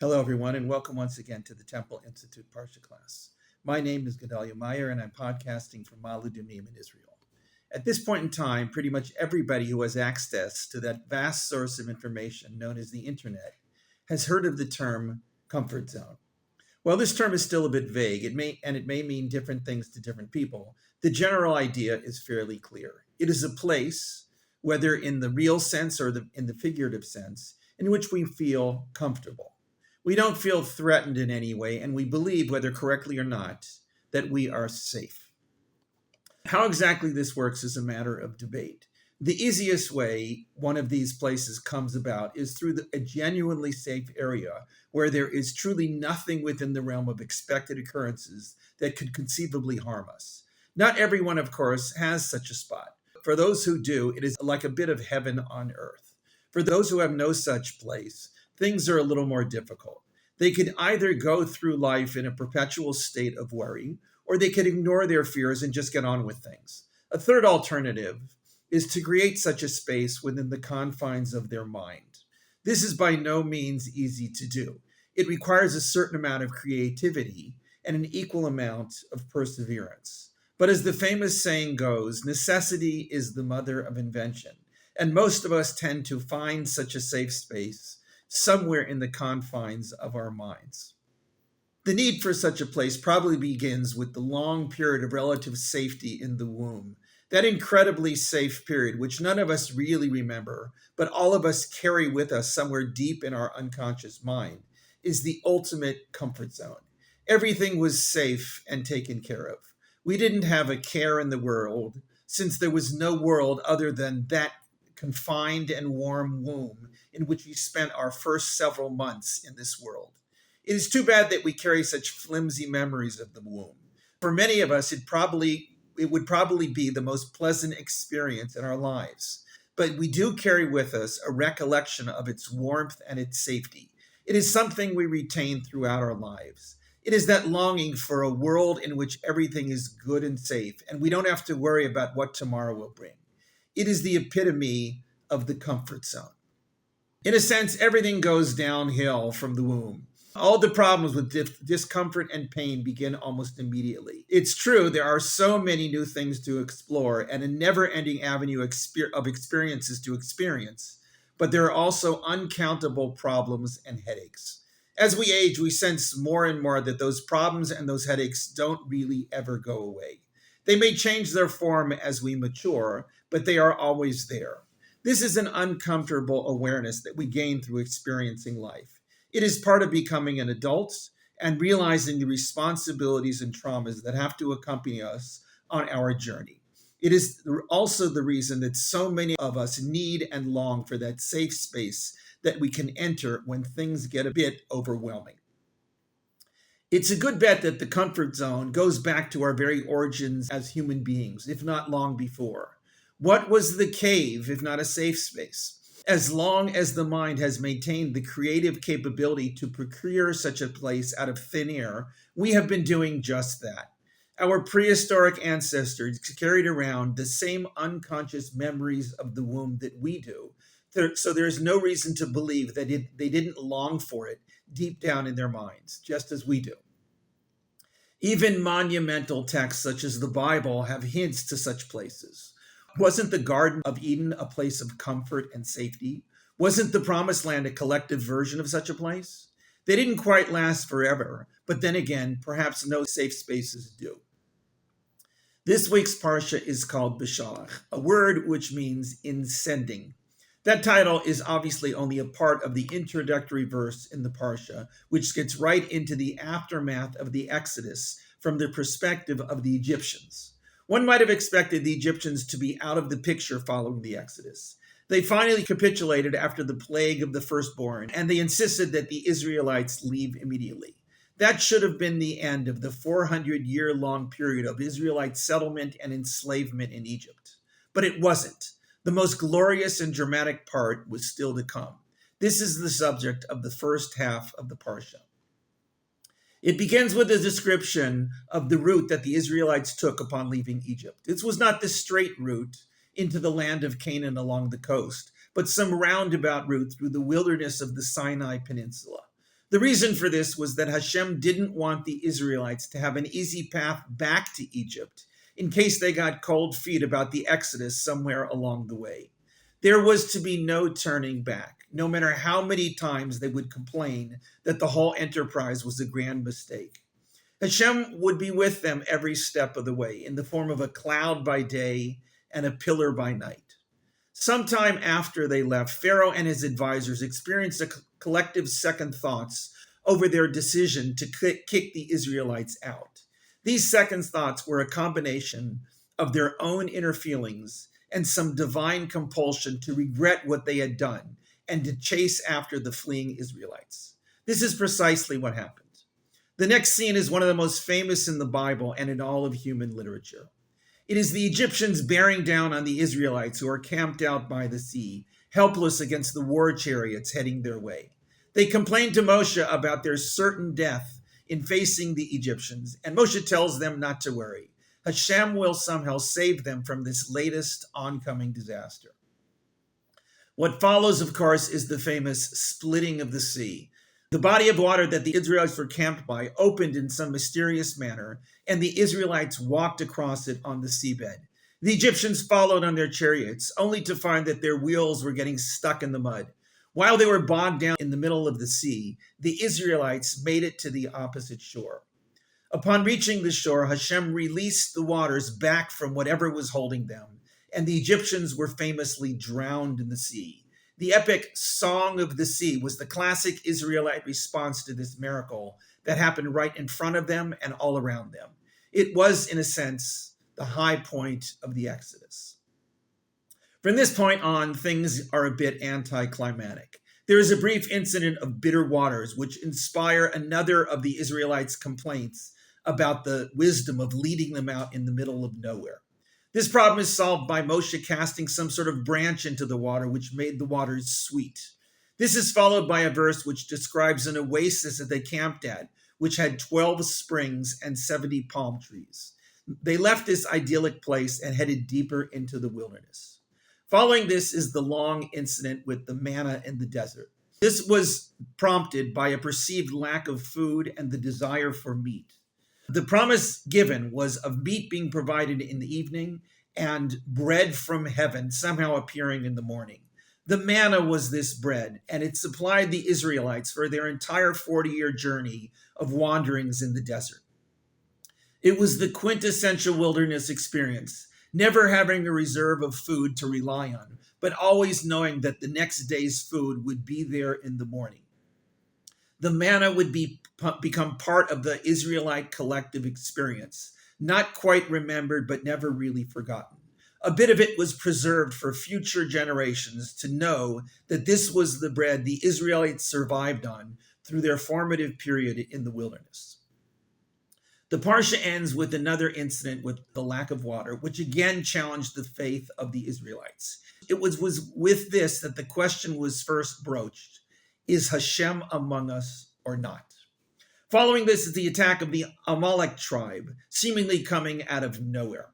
Hello, everyone, and welcome once again to the Temple Institute Parsha class. My name is Gedalia Meyer, and I'm podcasting from Maludimim in Israel. At this point in time, pretty much everybody who has access to that vast source of information known as the internet has heard of the term comfort zone. While this term is still a bit vague, it may mean different things to different people, the general idea is fairly clear. It is a place, whether in the real sense or in the figurative sense, in which we feel comfortable. We don't feel threatened in any way, and we believe, whether correctly or not, that we are safe. How exactly this works is a matter of debate. The easiest way one of these places comes about is through a genuinely safe area where there is truly nothing within the realm of expected occurrences that could conceivably harm us. Not everyone, of course, has such a spot. For those who do, it is like a bit of heaven on earth. For those who have no such place, things are a little more difficult. They could either go through life in a perpetual state of worry, or they could ignore their fears and just get on with things. A third alternative is to create such a space within the confines of their mind. This is by no means easy to do. It requires a certain amount of creativity and an equal amount of perseverance. But as the famous saying goes, necessity is the mother of invention, and most of us tend to find such a safe space somewhere in the confines of our minds. The need for such a place probably begins with the long period of relative safety in the womb. That incredibly safe period, which none of us really remember, but all of us carry with us somewhere deep in our unconscious mind, is the ultimate comfort zone. Everything was safe and taken care of. We didn't have a care in the world, since there was no world other than that confined and warm womb in which we spent our first several months in this world. It is too bad that we carry such flimsy memories of the womb. For many of us, it would probably be the most pleasant experience in our lives. But we do carry with us a recollection of its warmth and its safety. It is something we retain throughout our lives. It is that longing for a world in which everything is good and safe, and we don't have to worry about what tomorrow will bring. It is the epitome of the comfort zone. In a sense, everything goes downhill from the womb. All the problems with discomfort and pain begin almost immediately. It's true, there are so many new things to explore and a never-ending avenue of experiences to experience, but there are also uncountable problems and headaches. As we age, we sense more and more that those problems and those headaches don't really ever go away. They may change their form as we mature, but they are always there. This is an uncomfortable awareness that we gain through experiencing life. It is part of becoming an adult and realizing the responsibilities and traumas that have to accompany us on our journey. It is also the reason that so many of us need and long for that safe space that we can enter when things get a bit overwhelming. It's a good bet that the comfort zone goes back to our very origins as human beings, if not long before. What was the cave, if not a safe space? As long as the mind has maintained the creative capability to procure such a place out of thin air, we have been doing just that. Our prehistoric ancestors carried around the same unconscious memories of the womb that we do, so there is no reason to believe that they didn't long for it deep down in their minds, just as we do. Even monumental texts such as the Bible have hints to such places. Wasn't the Garden of Eden a place of comfort and safety? Wasn't the Promised Land a collective version of such a place? They didn't quite last forever, but then again, perhaps no safe spaces do. This week's Parsha is called Beshalach, a word which means in sending. That title is obviously only a part of the introductory verse in the Parsha, which gets right into the aftermath of the Exodus from the perspective of the Egyptians. One might have expected the Egyptians to be out of the picture following the Exodus. They finally capitulated after the plague of the firstborn, and they insisted that the Israelites leave immediately. That should have been the end of the 400-year-long period of Israelite settlement and enslavement in Egypt. But it wasn't. The most glorious and dramatic part was still to come. This is the subject of the first half of the Parsha. It begins with a description of the route that the Israelites took upon leaving Egypt. This was not the straight route into the land of Canaan along the coast, but some roundabout route through the wilderness of the Sinai Peninsula. The reason for this was that Hashem didn't want the Israelites to have an easy path back to Egypt in case they got cold feet about the Exodus somewhere along the way. There was to be no turning back, no matter how many times they would complain that the whole enterprise was a grand mistake. Hashem would be with them every step of the way in the form of a cloud by day and a pillar by night. Sometime after they left, Pharaoh and his advisors experienced a collective second thoughts over their decision to kick the Israelites out. These second thoughts were a combination of their own inner feelings and some divine compulsion to regret what they had done and to chase after the fleeing Israelites. This is precisely what happened. The next scene is one of the most famous in the Bible and in all of human literature. It is the Egyptians bearing down on the Israelites who are camped out by the sea, helpless against the war chariots heading their way. They complain to Moshe about their certain death in facing the Egyptians, and Moshe tells them not to worry. Hashem will somehow save them from this latest oncoming disaster. What follows, of course, is the famous splitting of the sea. The body of water that the Israelites were camped by opened in some mysterious manner, and the Israelites walked across it on the seabed. The Egyptians followed on their chariots, only to find that their wheels were getting stuck in the mud. While they were bogged down in the middle of the sea, the Israelites made it to the opposite shore. Upon reaching the shore, Hashem released the waters back from whatever was holding them, and the Egyptians were famously drowned in the sea. The epic Song of the Sea was the classic Israelite response to this miracle that happened right in front of them and all around them. It was, in a sense, the high point of the Exodus. From this point on, things are a bit anticlimactic. There is a brief incident of bitter waters, which inspire another of the Israelites' complaints about the wisdom of leading them out in the middle of nowhere. This problem is solved by Moshe casting some sort of branch into the water, which made the waters sweet. This is followed by a verse which describes an oasis that they camped at, which had 12 springs and 70 palm trees. They left this idyllic place and headed deeper into the wilderness. Following this is the long incident with the manna in the desert. This was prompted by a perceived lack of food and the desire for meat. The promise given was of meat being provided in the evening and bread from heaven somehow appearing in the morning. The manna was this bread, and it supplied the Israelites for their entire 40-year journey of wanderings in the desert. It was the quintessential wilderness experience, never having a reserve of food to rely on, but always knowing that the next day's food would be there in the morning. The manna would become part of the Israelite collective experience, not quite remembered, but never really forgotten. A bit of it was preserved for future generations to know that this was the bread the Israelites survived on through their formative period in the wilderness. The Parsha ends with another incident with the lack of water, which again challenged the faith of the Israelites. It was with this that the question was first broached: is Hashem among us or not? Following this is the attack of the Amalek tribe, seemingly coming out of nowhere.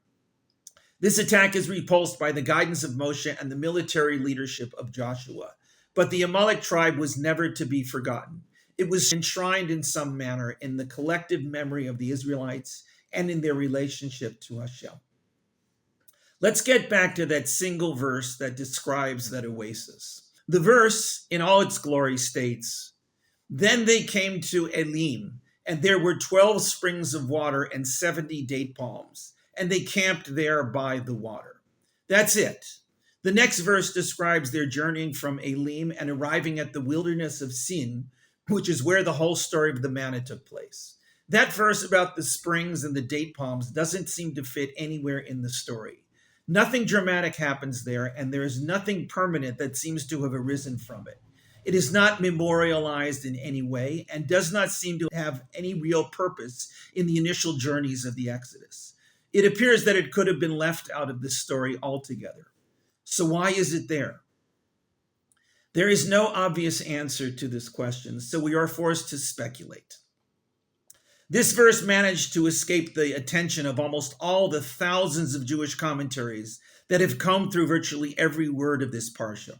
This attack is repulsed by the guidance of Moshe and the military leadership of Joshua. But the Amalek tribe was never to be forgotten. It was enshrined in some manner in the collective memory of the Israelites and in their relationship to Hashem. Let's get back to that single verse that describes that oasis. The verse, in all its glory, states, "Then they came to Elim, and there were 12 springs of water and 70 date palms, and they camped there by the water." That's it. The next verse describes their journeying from Elim and arriving at the wilderness of Sin, which is where the whole story of the manna took place. That verse about the springs and the date palms doesn't seem to fit anywhere in the story. Nothing dramatic happens there, and there is nothing permanent that seems to have arisen from it. It is not memorialized in any way and does not seem to have any real purpose in the initial journeys of the Exodus. It appears that it could have been left out of this story altogether. So why is it there? There is no obvious answer to this question, so we are forced to speculate. This verse managed to escape the attention of almost all the thousands of Jewish commentaries that have come through virtually every word of this parsha.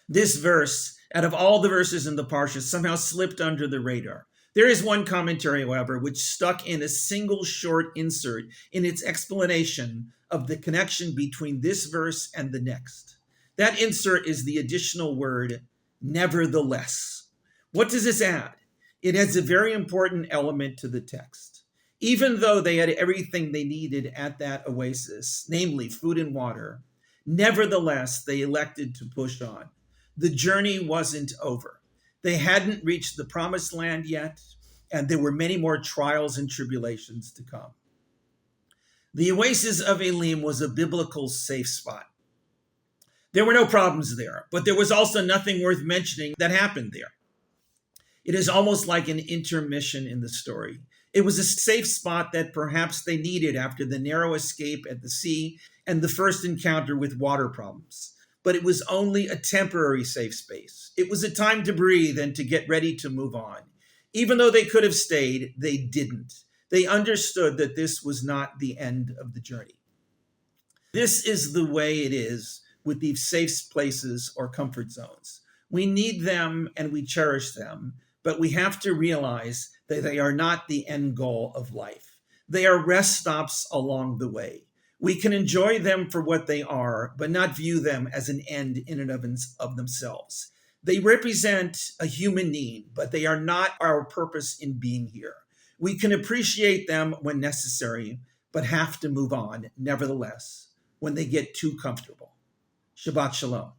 This verse, out of all the verses in the Parsha, somehow slipped under the radar. There is one commentary, however, which stuck in a single short insert in its explanation of the connection between this verse and the next. That insert is the additional word, nevertheless. What does this add? It adds a very important element to the text. Even though they had everything they needed at that oasis, namely food and water, nevertheless, they elected to push on. The journey wasn't over. They hadn't reached the promised land yet, and there were many more trials and tribulations to come. The Oasis of Elim was a biblical safe spot. There were no problems there, but there was also nothing worth mentioning that happened there. It is almost like an intermission in the story. It was a safe spot that perhaps they needed after the narrow escape at the sea and the first encounter with water problems. But it was only a temporary safe space. It was a time to breathe and to get ready to move on. Even though they could have stayed, they didn't. They understood that this was not the end of the journey. This is the way it is with these safe places or comfort zones. We need them and we cherish them, but we have to realize that they are not the end goal of life. They are rest stops along the way. We can enjoy them for what they are, but not view them as an end in and of themselves. They represent a human need, but they are not our purpose in being here. We can appreciate them when necessary, but have to move on, nevertheless, when they get too comfortable. Shabbat Shalom.